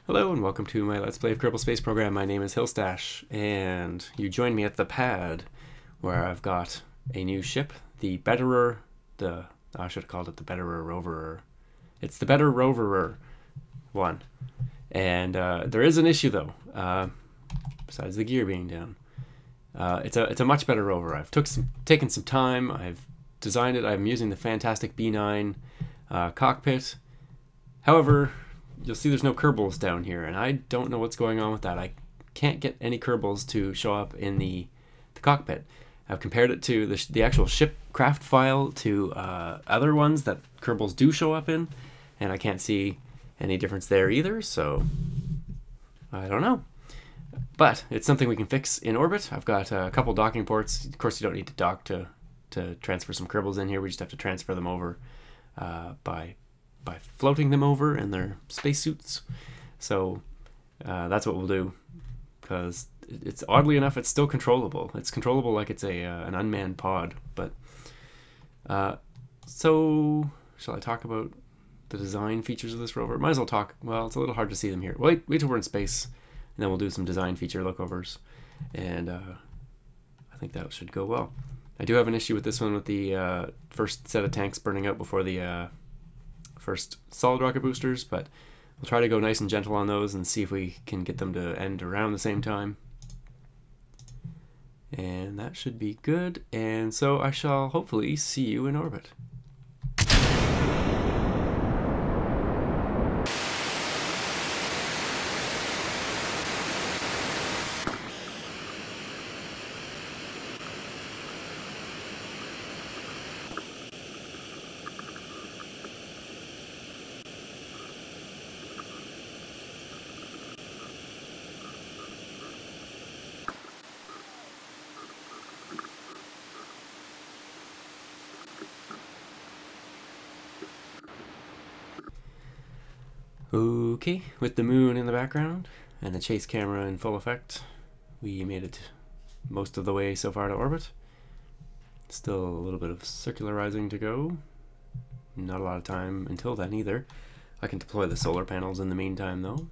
Hello and welcome to my Let's Play of Kerbal Space Program. My name is Hillstash, and you join me at the pad where I've got a new ship, the Betterer, I should have called it the Betterer Roverer. It's the Better Roverer 1. And there is an issue though, besides the gear being down. It's a much better rover. I've taken some time, I've designed it, I'm using the fantastic B9 cockpit. However, you'll see there's no Kerbals down here, and I don't know what's going on with that. I can't get any Kerbals to show up in the cockpit. I've compared it to the actual ship craft file to other ones that Kerbals do show up in, and I can't see any difference there either, so I don't know. But it's something we can fix in orbit. I've got a couple docking ports. Of course, you don't need to dock to transfer some Kerbals in here. We just have to transfer them over by floating them over in their spacesuits. So that's what we'll do, because it's oddly enough, it's still controllable. It's controllable like it's an unmanned pod. But so shall I talk about the design features of this rover? Might as well talk. Well, it's a little hard to see them here. Wait till we're in space, and then we'll do some design feature lookovers, and I think that should go well. I do have an issue with this one with the first set of tanks burning out before the first solid rocket boosters, but we'll try to go nice and gentle on those and see if we can get them to end around the same time. And that should be good, and so I shall hopefully see you in orbit. Okay, with the moon in the background and the chase camera in full effect, we made it most of the way so far to orbit. Still a little bit of circularizing to go. Not a lot of time until then either. I can deploy the solar panels in the meantime though.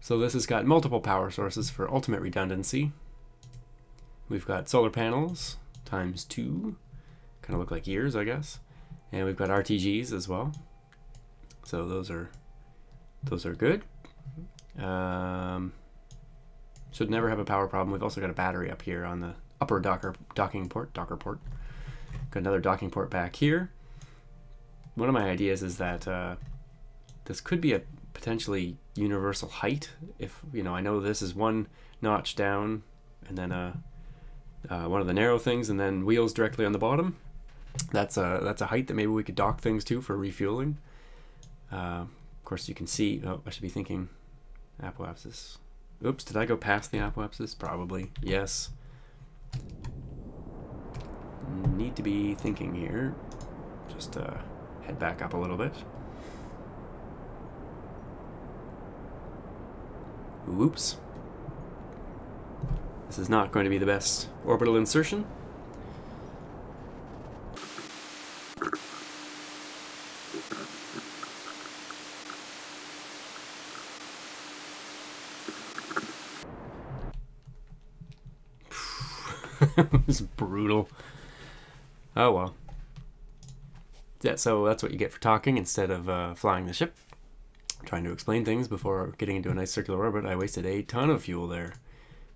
So this has got multiple power sources for ultimate redundancy. We've got solar panels times 2, kind of look like ears, I guess. And we've got RTGs as well, so those are good. Should never have a power problem. We've also got a battery up here on the upper docking port. Got another docking port back here. One of my ideas is that this could be a potentially universal height. If I know this is one notch down, and then one of the narrow things, and then wheels directly on the bottom. That's a height that maybe we could dock things to for refueling. Of course, you can see. Oh, I should be thinking apoapsis. Oops, did I go past the apoapsis? Probably. Yes. Need to be thinking here. Just head back up a little bit. Oops. This is not going to be the best orbital insertion. It's brutal. Oh well. Yeah, so that's what you get for talking instead of flying the ship. Trying to explain things before getting into a nice circular orbit. I wasted a ton of fuel there,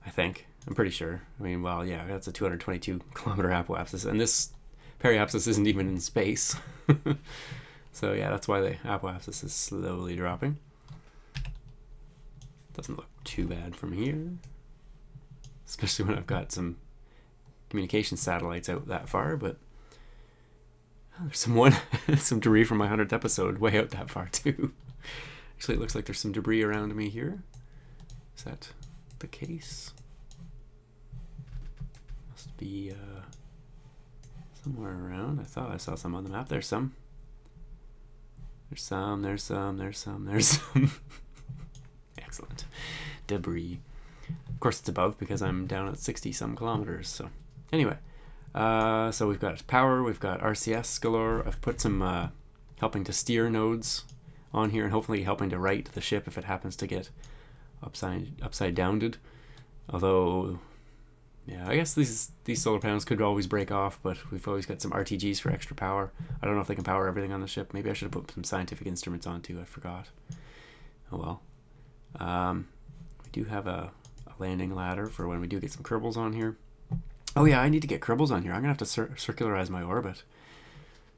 I think. I'm pretty sure. I mean, well, yeah, that's a 222 kilometer apoapsis, and this periapsis isn't even in space. So yeah, that's why the apoapsis is slowly dropping. Doesn't look too bad from here, especially when I've got some communication satellites out that far, but there's some debris from my 100th episode way out that far too. Actually, it looks like there's some debris around me here. Is that the case? Must be somewhere around. I thought I saw some on the map. There's some. There's some. Excellent. Debris. Of course it's above because I'm down at 60 some kilometers, so anyway, so we've got power, we've got RCS galore. I've put some helping to steer nodes on here and hopefully helping to right the ship if it happens to get upside downed. Although, yeah, I guess these solar panels could always break off, but we've always got some RTGs for extra power. I don't know if they can power everything on the ship. Maybe I should have put some scientific instruments on too. I forgot. Oh well. We do have a landing ladder for when we do get some Kerbals on here. Oh yeah, I need to get Kerbals on here. I'm gonna have to circularize my orbit.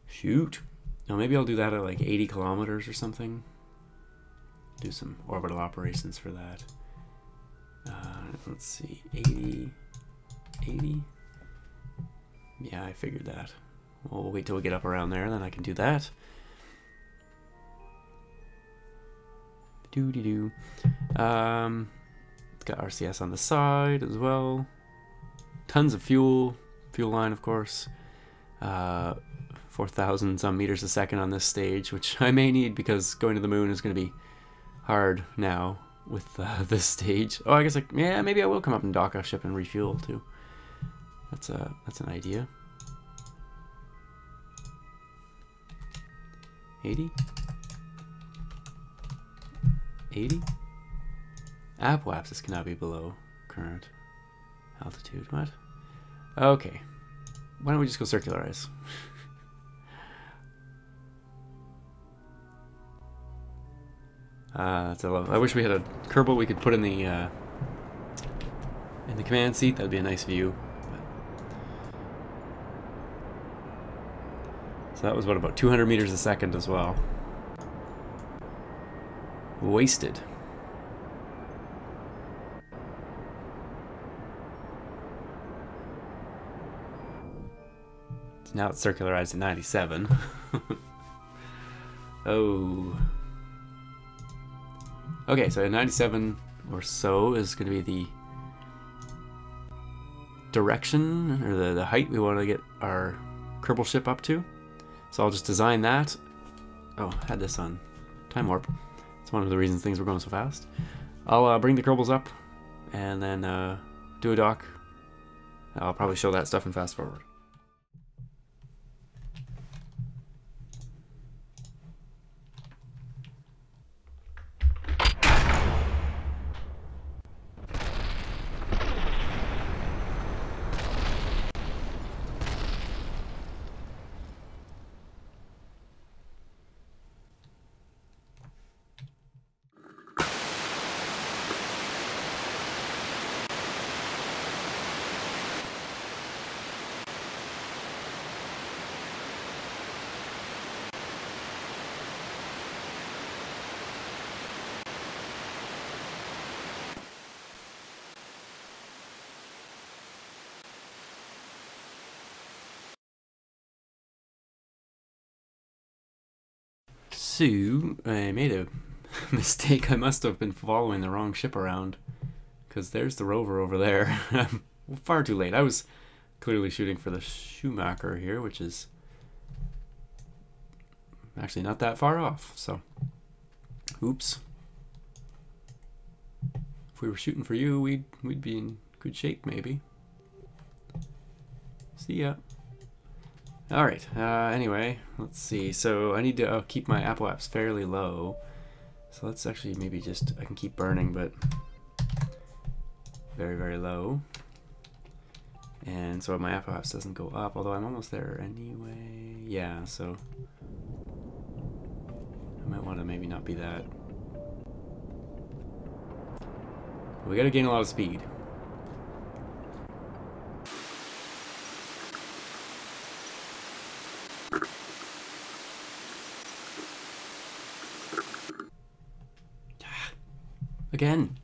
Shoot. Now maybe I'll do that at like 80 kilometers or something. Do some orbital operations for that. Let's see, 80. Yeah, I figured that. We'll wait till we get up around there, then I can do that. Doo-dee-doo. It's got RCS on the side as well. Tons of fuel line, of course. 4,000 some meters a second on this stage, which I may need because going to the moon is going to be hard now with this stage. Oh, I guess yeah, maybe I will come up and dock a ship and refuel too. That's an idea. 80? 80? Apoapsis cannot be below current altitude. What? Okay. Why don't we just go circularize? That's a love. I wish we had a Kerbal we could put in the command seat. That'd be a nice view. So that was what, about 200 meters a second as well. Wasted. So now it's circularized at 97. Oh. Okay, so 97 or so is going to be the direction, or the height we want to get our Kerbal ship up to. So I'll just design that. Oh, I had this on time warp. It's one of the reasons things were going so fast. I'll bring the Kerbals up and then do a dock. I'll probably show that stuff in fast forward. So, I made a mistake. I must have been following the wrong ship around, because there's the rover over there. I'm far too late. I was clearly shooting for the Schumacher here, which is actually not that far off, so oops. If we were shooting for you, we'd be in good shape, maybe. See ya. Alright, anyway, let's see. So I need to keep my apoaps fairly low. So let's actually maybe just, I can keep burning, but very, very low. And so my apoaps doesn't go up, although I'm almost there anyway. Yeah, so I might want to maybe not be that. We gotta gain a lot of speed. Again,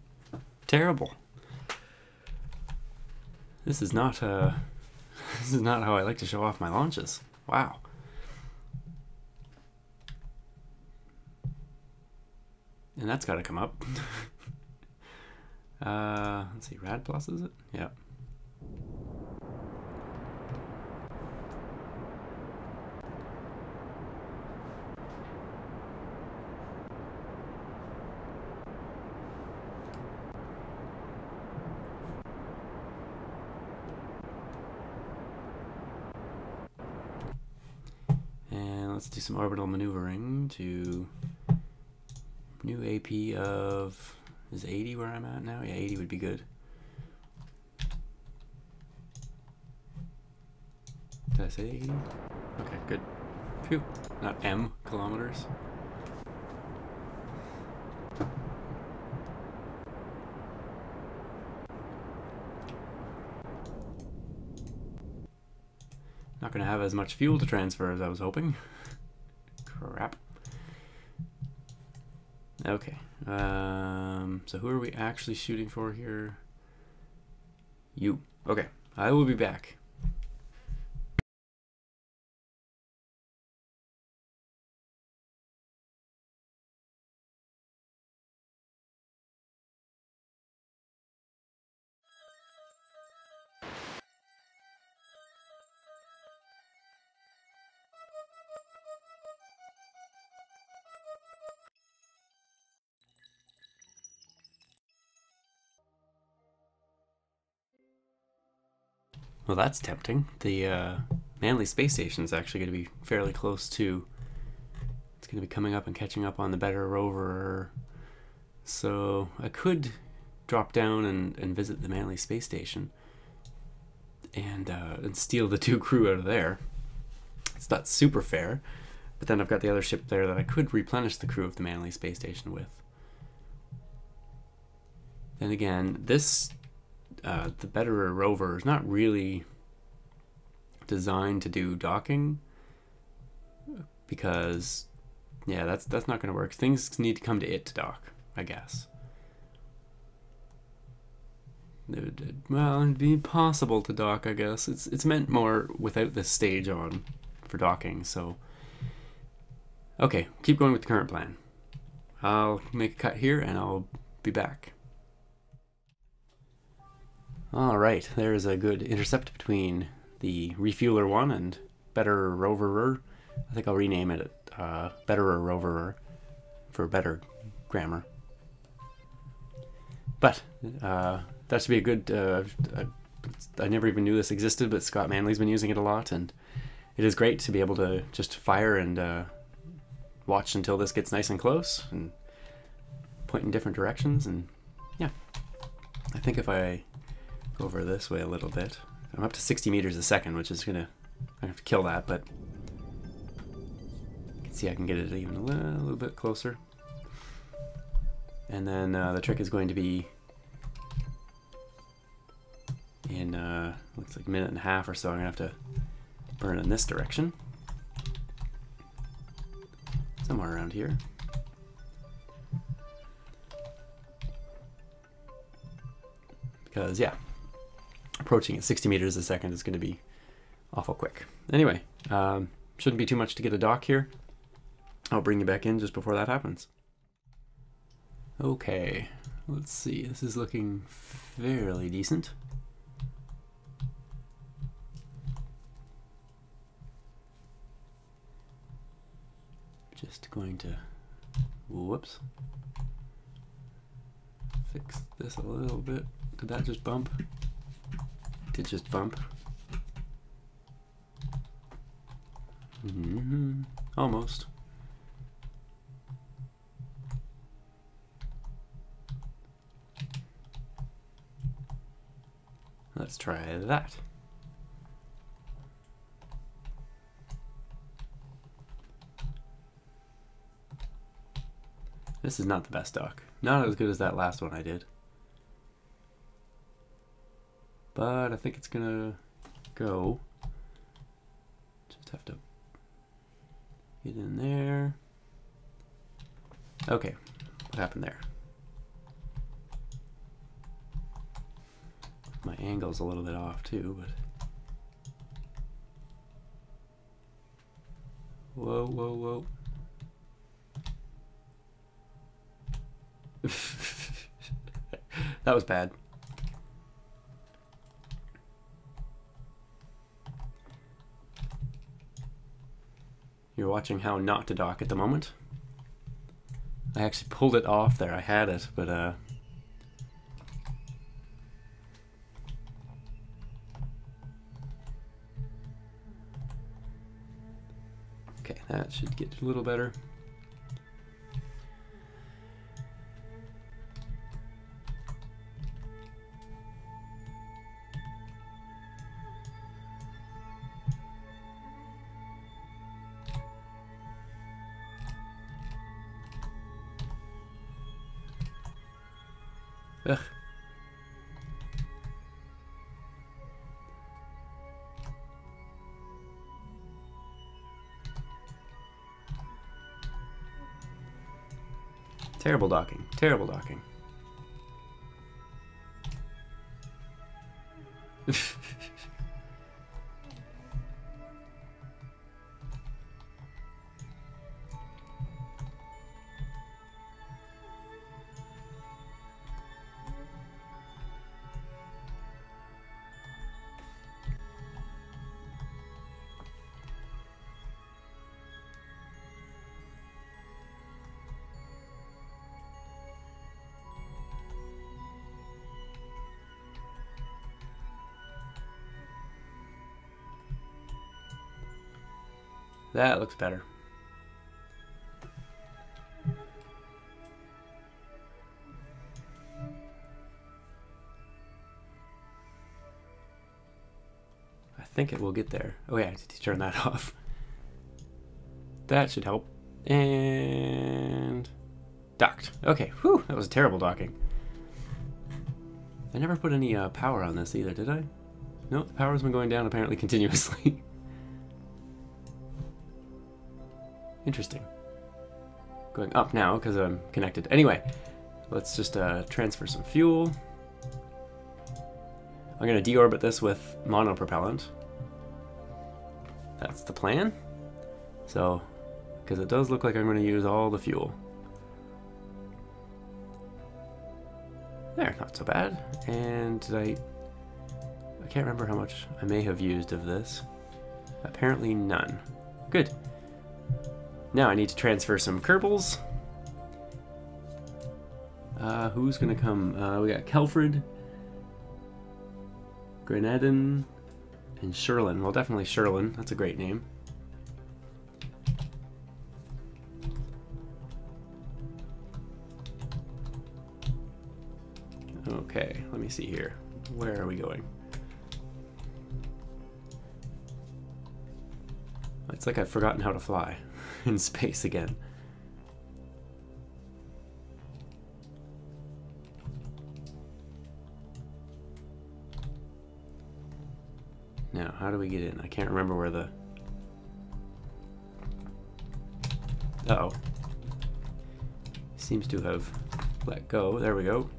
terrible. This is not how I like to show off my launches. Wow. And that's got to come up. Let's see, Rad Plus is it? Yeah. Let's do some orbital maneuvering to New AP of, is 80 where I'm at now? Yeah, 80 would be good. Did I say 80? Okay, good. Phew, not M kilometers. Not gonna have as much fuel to transfer as I was hoping. Crap. Okay, so who are we actually shooting for here? You. Okay, I will be back. Well, that's tempting. The Manly space station is actually going to be fairly close to. It's going to be coming up and catching up on the better rover. So I could drop down and visit the Manly space station and steal the 2 crew out of there. It's not super fair, but then I've got the other ship there that I could replenish the crew of the Manly space station with. Then again, this the better rover is not really designed to do docking, because yeah, that's not going to work. Things need to come to it to dock, I guess. Well, it'd be possible to dock, I guess. It's meant more without this stage on for docking, so okay, keep going with the current plan. I'll make a cut here and I'll be back. Alright, there's a good intercept between the refueler 1 and better roverer. I think I'll rename it betterer roverer for better grammar. But that should be a good, I never even knew this existed, but Scott Manley's been using it a lot, and it is great to be able to just fire and watch until this gets nice and close and point in different directions. And yeah, I think if I go over this way a little bit, I'm up to 60 meters a second, which is gonna, I have to kill that, but you can see I can get it even a little bit closer. And then the trick is going to be in looks like a minute and a half or so. I'm gonna have to burn in this direction, somewhere around here. Because yeah, approaching at 60 meters a second is going to be awful quick. Anyway, shouldn't be too much to get a dock here. I'll bring you back in just before that happens. Okay, let's see. This is looking fairly decent. Just going to, whoops, fix this a little bit. Did that just bump? It did just bump. Almost. Let's try that. This is not the best dock. Not as good as that last one I did. But I think it's gonna go. Just have to get in there. Okay, what happened there? My angle's a little bit off too, but whoa, whoa, whoa. That was bad. You're watching how not to dock at the moment. I actually pulled it off there. I had it, but okay, that should get a little better. Ugh. Terrible docking. Terrible docking. That looks better. I think it will get there. Oh yeah, I need to turn that off. That should help. And docked. Okay, whew, that was terrible docking. I never put any power on this either, did I? No, the power's been going down apparently continuously. Interesting. Going up now because I'm connected. Anyway, let's just transfer some fuel. I'm going to deorbit this with monopropellant. That's the plan. So, because it does look like I'm going to use all the fuel. There, not so bad. And did I can't remember how much I may have used of this. Apparently none. Good. Now I need to transfer some Kerbals. Who's gonna come? We got Kelfred, Grenadin, and Sherlin. Well, definitely Sherlin. That's a great name. Okay, let me see here. Where are we going? It's like I've forgotten how to fly in space again. Now, how do we get in? I can't remember where the... Uh-oh. Seems to have let go. There we go.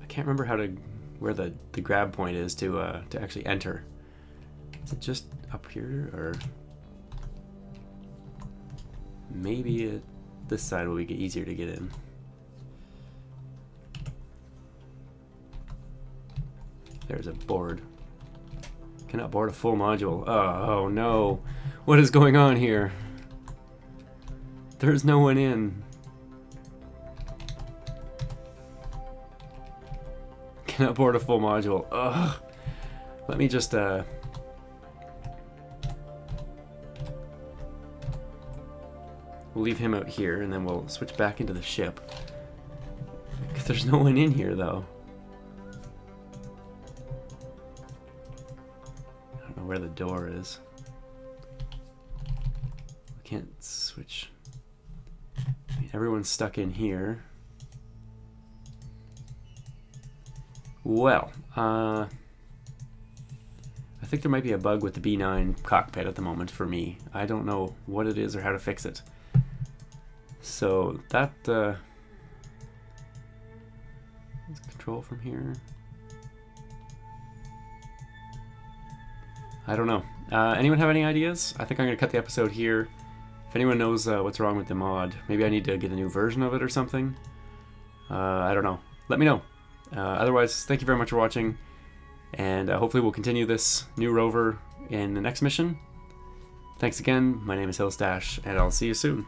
I can't remember how to... where the grab point is to actually enter. Is it just up here, or maybe this side will be easier to get in? There's a board. Cannot board a full module. Oh no! What is going on here? There's no one in. Cannot board a full module. Ugh. Let me just we'll leave him out here and then we'll switch back into the ship. Because there's no one in here though. I don't know where the door is. We can't switch. I mean, everyone's stuck in here. Well, I think there might be a bug with the B9 cockpit at the moment for me. I don't know what it is or how to fix it. So that let's control from here. I don't know. Anyone have any ideas? I think I'm going to cut the episode here. If anyone knows what's wrong with the mod, maybe I need to get a new version of it or something. I don't know. Let me know. Otherwise, thank you very much for watching, and hopefully we'll continue this new rover in the next mission. Thanks again, my name is Hillstash, and I'll see you soon.